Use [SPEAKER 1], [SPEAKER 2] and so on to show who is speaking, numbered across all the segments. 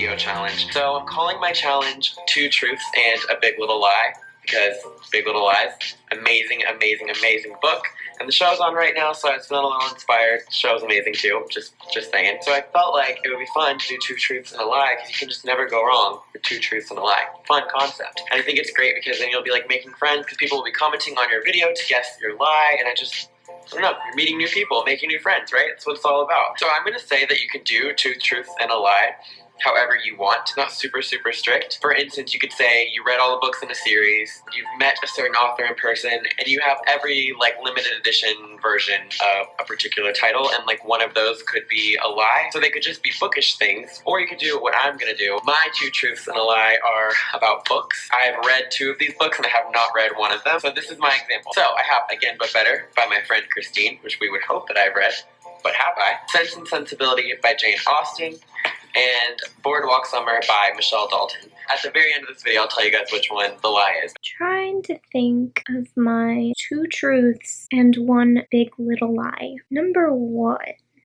[SPEAKER 1] video challenge. So I'm calling my challenge 2 Truths and a Big Little Lie, because Big Little Lies, amazing, amazing, amazing book. And the show's on right now, so I was feeling a little inspired. The show's amazing too, just saying. So I felt like it would be fun to do 2 truths and a lie, because you can just never go wrong with 2 truths and a lie. Fun concept. And I think it's great because then you'll be like making friends, because people will be commenting on your video to guess your lie, and I don't know, you're meeting new people, making new friends, right? That's what it's all about. So I'm going to say that you can do 2 truths and a lie however you want, not super strict. For instance, you could say you read all the books in a series, you've met a certain author in person, and you have every like limited edition version of a particular title, and like one of those could be a lie. So they could just be bookish things, or you could do what I'm gonna do. My 2 truths and a lie are about books. I've read 2 of these books and I have not read one of them. So this is my example. So I have Again But Better by my friend Christine, which we would hope that I've read, but have I? Sense and Sensibility by Jane Austen, and Boardwalk Summer by Michele Dalton. At the very end of this video, I'll tell you guys which one the lie is.
[SPEAKER 2] Trying to think of my 2 truths and 1 big little lie. Number 1.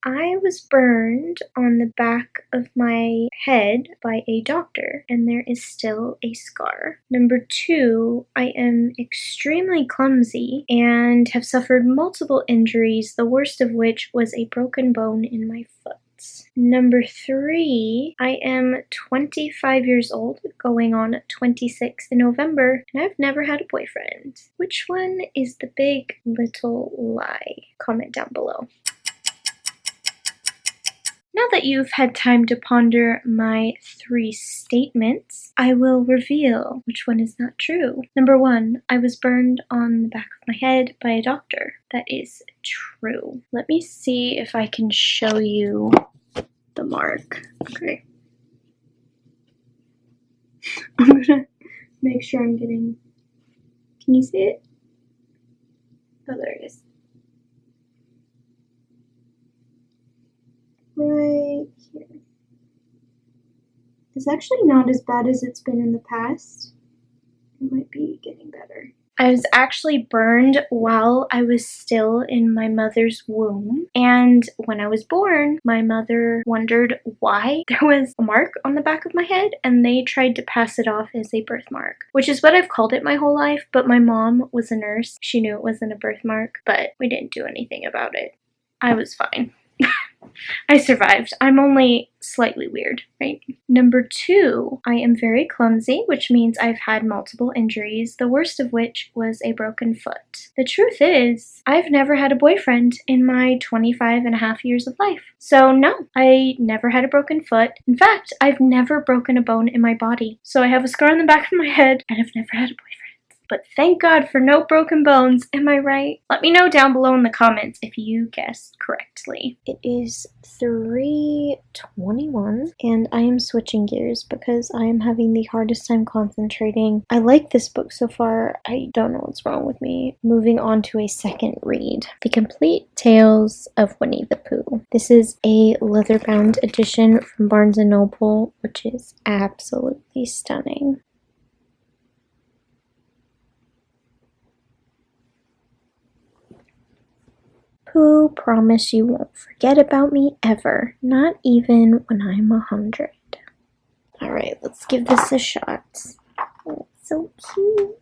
[SPEAKER 2] I was burned on the back of my head by a doctor, and there is still a scar. Number 2, I am extremely clumsy and have suffered multiple injuries, the worst of which was a broken bone in my foot. Number 3, I am 25 years old, going on 26 in November, and I've never had a boyfriend. Which one is the big little lie? Comment down below. Now that you've had time to ponder my 3 statements, I will reveal which one is not true. Number 1, I was burned on the back of my head by a doctor. That is true. Let me see if I can show you the mark. Okay. I'm gonna make sure I'm getting... Can you see it? Oh, there it is. Right here. It's actually not as bad as it's been in the past. It might be getting better. I was actually burned while I was still in my mother's womb, and when I was born, my mother wondered why there was a mark on the back of my head, and they tried to pass it off as a birthmark, which is what I've called it my whole life, but my mom was a nurse. She knew it wasn't a birthmark, but we didn't do anything about it. I was fine. I survived. I'm only slightly weird, right? Number 2, I am very clumsy, which means I've had multiple injuries, the worst of which was a broken foot. The truth is, I've never had a boyfriend in my 25 and a half years of life. So no, I never had a broken foot. In fact, I've never broken a bone in my body. So I have a scar on the back of my head, and I've never had a boyfriend. But thank God for no broken bones, am I right? Let me know down below in the comments if you guessed correctly. It is 3:21 and I am switching gears because I am having the hardest time concentrating. I like this book so far. I don't know what's wrong with me. Moving on to a second read. The Complete Tales of Winnie the Pooh. This is a leather-bound edition from Barnes & Noble, which is absolutely stunning. Pooh, promise you won't forget about me ever, not even when I'm 100. Alright, let's give this a shot. Oh, it's so cute.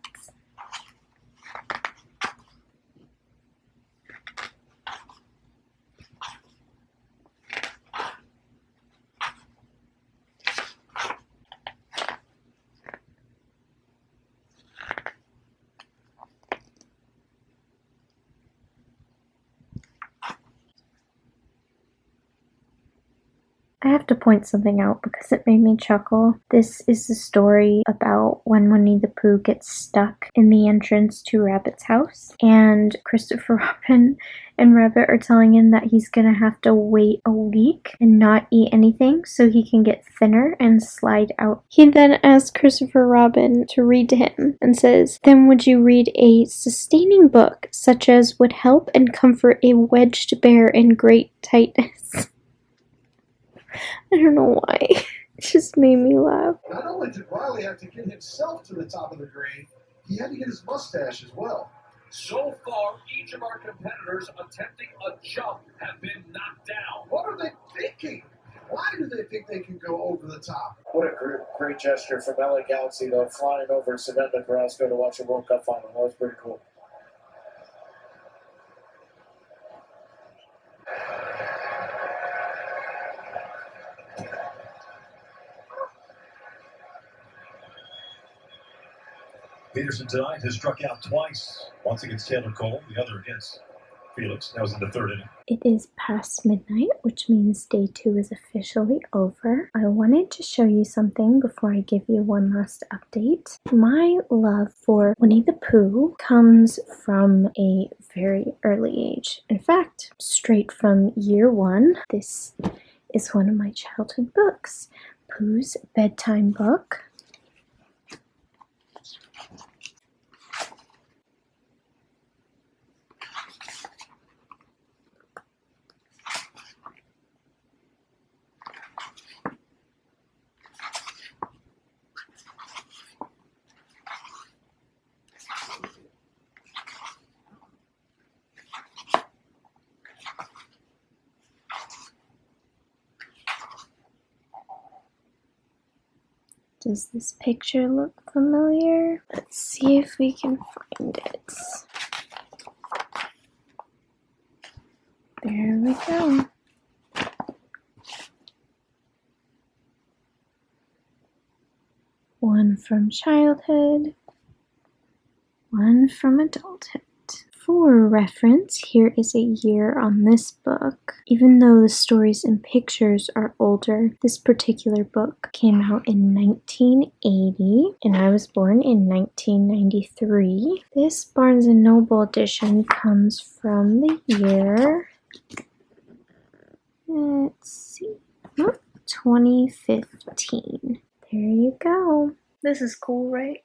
[SPEAKER 2] I have to point something out because it made me chuckle. This is the story about when Winnie the Pooh gets stuck in the entrance to Rabbit's house, and Christopher Robin and Rabbit are telling him that he's gonna have to wait a week and not eat anything so he can get thinner and slide out. He then asks Christopher Robin to read to him and says, "Then would you read a sustaining book such as would help and comfort a wedged bear in great tightness?" I don't know why. It just made me laugh.
[SPEAKER 3] Not only did Riley have to get himself to the top of the grade, he had to get his mustache as well.
[SPEAKER 4] So far, each of our competitors attempting a jump have been knocked down.
[SPEAKER 3] What are they thinking? Why do they think they can go over the top?
[SPEAKER 5] What a great gesture from LA Galaxy, though, flying over Savannah Carrasco to watch a World Cup final. That was pretty cool.
[SPEAKER 6] Peterson tonight has struck out twice, once against Taylor Cole, the other against Felix. That was in the third inning.
[SPEAKER 2] It is past midnight, which means day 2 is officially over. I wanted to show you something before I give you one last update. My love for Winnie the Pooh comes from a very early age. In fact, straight from year 1. This is one of my childhood books, Pooh's bedtime book. Does this picture look familiar? Let's see if we can find it. There we go. One from childhood, one from adulthood. For reference, here is a year on this book. Even though the stories and pictures are older, this particular book came out in 1980, and I was born in 1993. This Barnes & Noble edition comes from the year, let's see, 2015. There you go. This is cool, right?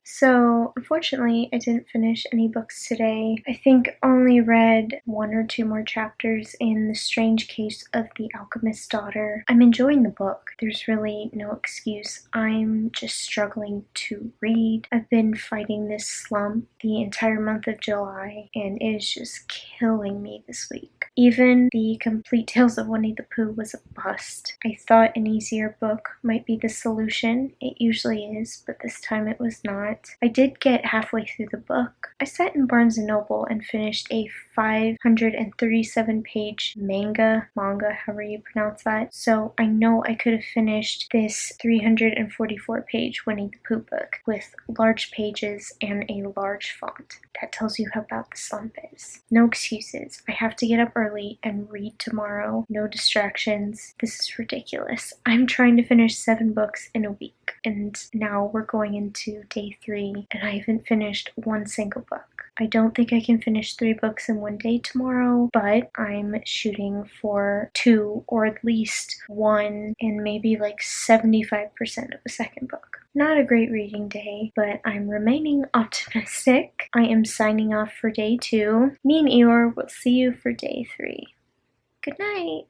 [SPEAKER 2] So, unfortunately, I didn't finish any books today. I think only read 1 or 2 more chapters in The Strange Case of the Alchemist's Daughter. I'm enjoying the book. There's really no excuse. I'm just struggling to read. I've been fighting this slump the entire month of July, and it is just killing me this week. Even the Complete Tales of Winnie the Pooh was a bust. I thought an easier book might be the solution. It usually is, but this time it was not. I did get halfway through the book. I sat in Barnes & Noble and finished a 537-page manga, however you pronounce that. So I know I could have finished this 344-page Winnie the Pooh book with large pages and a large font. That tells you how bad the slump is. No excuses. I have to get up early and read tomorrow. No distractions. This is ridiculous. I'm trying to finish 7 books in a week, and now we're going into day 3, and I haven't finished one single book. I don't think I can finish 3 books in one day tomorrow, but I'm shooting for 2 or at least 1 and maybe like 75% of a second book. Not a great reading day, but I'm remaining optimistic. I am signing off for day 2. Me and Eeyore will see you for day 3. Good night!